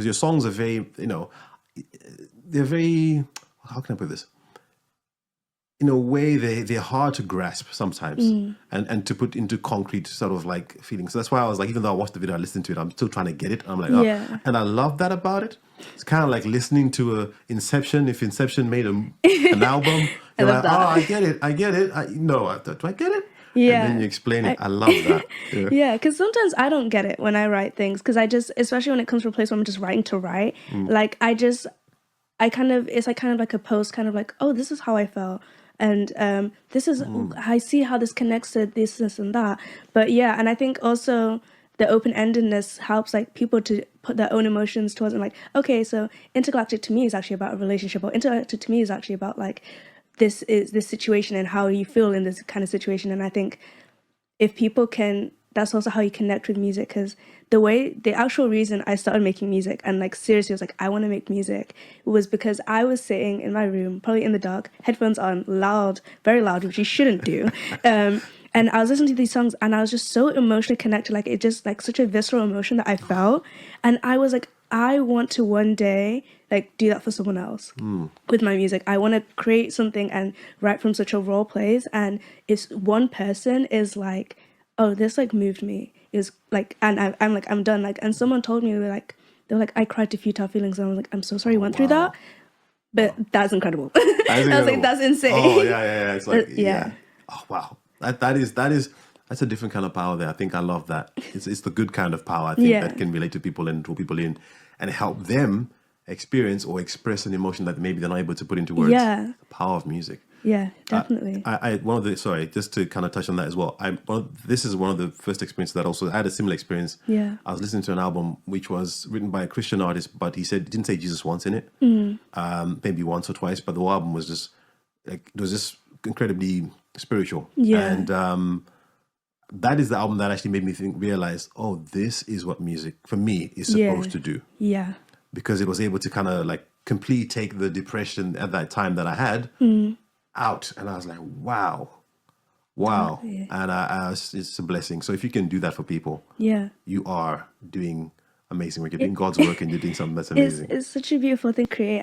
your songs are very, they're very, how can I put this? In a way, they're hard to grasp sometimes and to put into concrete sort of like feelings. So that's why I was like, even though I watched the video, I listened to it, I'm still trying to get it. I'm like, oh. And I love that about it. It's kind of like listening to a Inception. If Inception made an album, you're like, oh, I get it. Do I get it? Yeah. And then you explain it. I love that. Yeah, because sometimes I don't get it when I write things, because I just, especially when it comes from a place where I'm just writing to write, like it's like kind of like a post, kind of like, oh, this is how I felt. And this is, I see how this connects to this and that. But yeah, and I think also the open-endedness helps like people to put their own emotions towards it. Like, okay, so intergalactic to me is actually about a relationship, or intergalactic to me is actually about like, this is this situation and how you feel in this kind of situation. And I think if people can, that's also how you connect with music, because the actual reason I started making music and like seriously was like, I want to make music, was because I was sitting in my room, probably in the dark, headphones on, loud, very loud, which you shouldn't do. And I was listening to these songs and I was just so emotionally connected, like it just like such a visceral emotion that I felt. And I was like, I want to one day like do that for someone else with my music. I want to create something and write from such a raw place. And if one person is like, oh, this like moved me, is like, and I'm like, I'm done. Like, and someone told me, they were like, I cried to futile feelings, and I was like, I'm so sorry you went through that, but that's incredible. I was like, that's insane. Oh yeah. It's like yeah. Oh wow, that's a different kind of power there. I think I love that. It's the good kind of power, I think, that can relate to people and draw people in and help them experience or express an emotion that maybe they're not able to put into words. Yeah. The power of music. Yeah, definitely. Just to kind of touch on that as well. This is one of the first experiences that also I had a similar experience. Yeah. I was listening to an album which was written by a Christian artist, but he didn't say Jesus once in it. Maybe once or twice, but the whole album was just like, it was just incredibly spiritual. Yeah. And that is the album that actually made me realize, oh, this is what music for me is supposed to do. Yeah. Because it was able to kind of like completely take the depression at that time that I had out, and I was like, wow. Totally. And it's a blessing. So if you can do that for people, you are doing amazing work. You're doing God's work, and you're doing something that's amazing. It's such a beautiful thing to create.